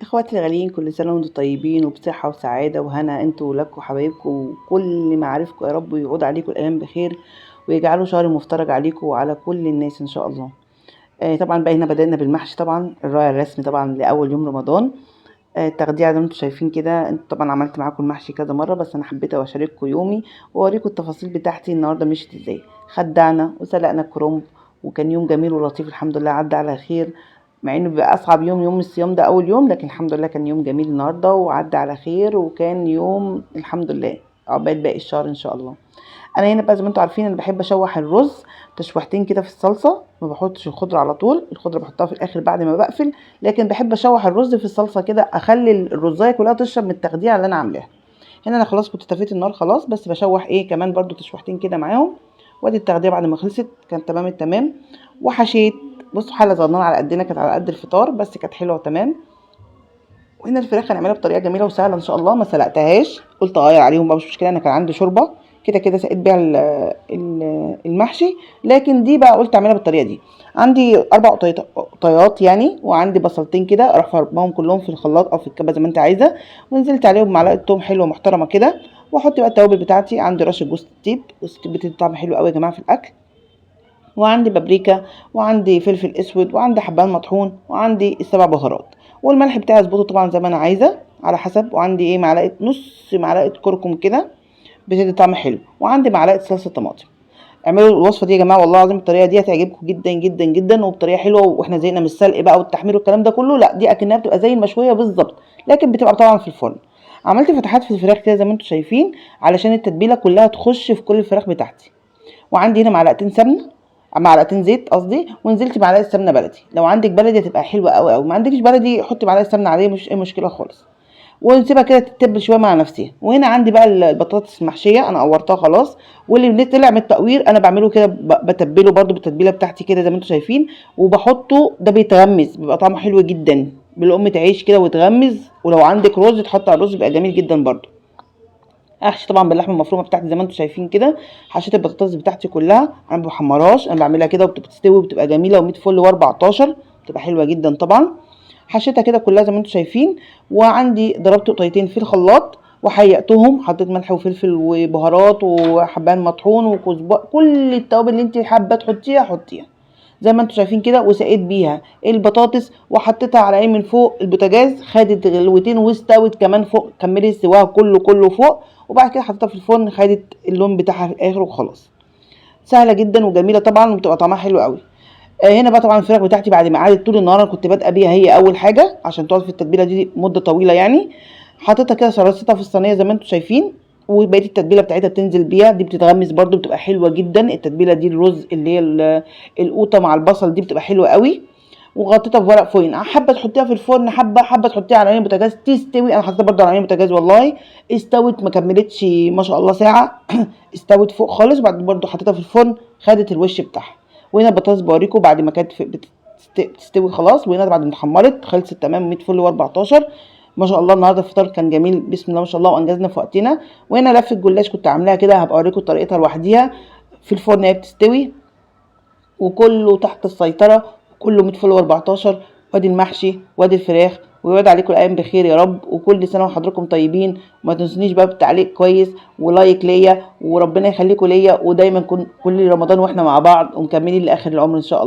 اخواتي الغاليين، كل سنه وانتم طيبين وبصحه وسعاده وهنا انتوا ولادكم وحبايبكم وكل معارفكم، يا رب يعود عليكم الايام بخير ويجعله شهر مفترج عليكم وعلى كل الناس ان شاء الله. طبعا بقى هنا بدأنا بالمحشي، طبعا الراعي الرسمي طبعا لاول يوم رمضان. التغذية زي ما انتم شايفين كده. انتوا طبعا عملت معاكم المحشي كذا مره، بس انا حبيت اشارككم يومي واوريكم التفاصيل بتاعتي النهارده مشيت ازاي. خدعنا وسلقنا الكرنب، وكان يوم جميل ولطيف الحمد لله، عدى على خير. مع انه بيبقى اصعب يوم الصيام ده اول يوم، لكن الحمد لله كان يوم جميل النهارده وعدى على خير، وكان يوم الحمد لله عقبال باقي الشهر ان شاء الله. انا هنا بقى زي ما انتم عارفين انا بحب اشوح الرز تشويحتين كده في الصلصه، ما بحطش الخضره على طول، الخضره بحطها في الاخر بعد ما بقفل، لكن بحب اشوح الرز في الصلصه كده، اخلي الرزايه كلها تشرب من التخديعه اللي انا عاملاها. هنا انا خلاص كنت طفيت النار خلاص، بس بشوح كمان برضو تشويحتين كده معاهم. وادي التغذيه بعد ما خلصت كانت تمام التمام. وحشيت. بصوا حله صغننه على قدنا، كانت على قد الفطار بس كانت حلوه وتمام. وهنا الفراخ هنعملها بطريقه جميله وسهله ان شاء الله، ما سلقتهاش، قلت اغير عليهم بقى مش مشكله، انا كان عندي شوربه كده كده سقيت بيها المحشي، لكن دي بقى قلت اعملها بالطريقه دي. عندي 4 قطيات يعني، وعندي بصلتين كده اروح فرمهم كلهم في الخلاط او في الكبه زي ما انت عايزه، ونزلت عليهم بمعلقه توم حلوه محترمه كده، واحط بقى التوابل بتاعتي. عندي رشه جوز الطيب، جوز الطيب بتدي طعم حلو قوي يا جماعه في الاكل، وعندي بابريكا، وعندي فلفل اسود، وعندي حبان مطحون، وعندي السبع بهارات، والملح بتاعي اظبطه طبعا زي ما انا عايزه على حسب. وعندي معلقه، نص معلقه كركم كده بتدي طعم حلو، وعندي معلقه صلصه طماطم. اعملوا الوصفه دي يا جماعه، والله العظيم الطريقه دي هتعجبكم جدا جدا جدا، وبطريقه حلوه، واحنا زهقنا من السلق بقى والتحمير والكلام ده كله، لا دي اكنها بتبقى زي المشويه بالظبط، لكن بتبقى طبعا في الفرن. عملت فتحات في الفراخ كده زي ما انتم شايفين، علشان التتبيله كلها تخش في كل الفراخ بتاعتي. وعندي هنا معلقتين سمنه، معلقتين زيت قصدي، ونزلت معلقه سمنه بلدي، لو عندك بلدي هتبقى حلوه قوي قوي، ما عندكش بلدي حطي معلقه سمنه عليه، مش اي مشكله خالص. ونسيبها كده تتبل شويه مع نفسها. وهنا عندي بقى البطاطس المحشيه انا قورتها خلاص، واللي طلع من التقوير انا بعمله كده، بتبله برده بالتتبيله بتاعتي كده زي ما انتم شايفين، وبحطه ده بيتغمز، بيبقى طعمه حلو جدا بلقمه عيش كده ويتغمز، ولو عندك رز تحط على الرز بيبقى جميل جدا برده. احشي طبعا باللحمه المفرومه بتاعتي زي ما انتم شايفين كده. حشيت البطاطس بتاعتي كلها، انا ما بحمرهاش، انا بعملها كده وبتستوي وبتبقى جميله و100 فل و14، بتبقى حلوه جدا طبعا. حشيتها كده كلها زي ما انتم شايفين. وعندي ضربت قطيتين في الخلاط وحيقتهم، حطيت ملح وفلفل وبهارات وحبان مطحون وكزبره، كل التوابل اللي انت حابه تحطيها حطيها زي ما انتم شايفين كده. وسقيت بيها البطاطس وحطيتها على من فوق البوتاجاز، خدت غلوتين واستوت كمان فوق، كملت سواها كله فوق. وبعد كده حطيتها في الفرن، خدت اللون بتاعها في الاخر وخلاص. سهله جدا وجميله طبعا، وبتبقى طعمها حلو قوي. هنا بقى طبعا الفراخ بتاعتي بعد ما قعدت طول النهار، انا كنت بادئه بيها هي اول حاجه عشان تقعد في التتبيله دي مده طويله يعني. حطيتها كده صرصتها في الصينيه زي ما انتم شايفين، وبقيه التتبيله بتاعتها بتنزل بيها، دي بتتغمس برده بتبقى حلوه جدا التتبيله دي. الرز اللي هي القوطه مع البصل دي بتبقى حلوه قوي. وغطيتها بورق فويل، حابه تحطيها في الفرن، حابه تحطيها على عين بوتاجاز تستوي، انا حطيتها برده على عين بوتاجاز والله استوت، ما كملتش ما شاء الله ساعه استوت فوق خالص. وبعد برده حطيتها في الفرن خدت الوش بتاعها. وهنا البطاطس بوريكم بعد ما كانت بتستوي خلاص، وهنا بعد ما اتحمرت خلصت تمام 100 فل و14. ما شاء الله النهارده الفطار كان جميل بسم الله ما شاء الله، وانجزنا في وقتنا. وهنا لفه جلاش كنت عاملاها كده، هبقى اوريكم طريقتها لوحديها في الفرن هي بتستوي، وكله تحت السيطره، كله 100 فل و14. وادي المحشي وادي الفراخ، ويعود عليكم الايام بخير يا رب، وكل سنه وحضراتكم طيبين. وما تنسونيش بقى بالتعليق كويس ولايك ليا، وربنا يخليكم ليا، ودايما كل رمضان واحنا مع بعض ومكملين لاخر العمر ان شاء الله.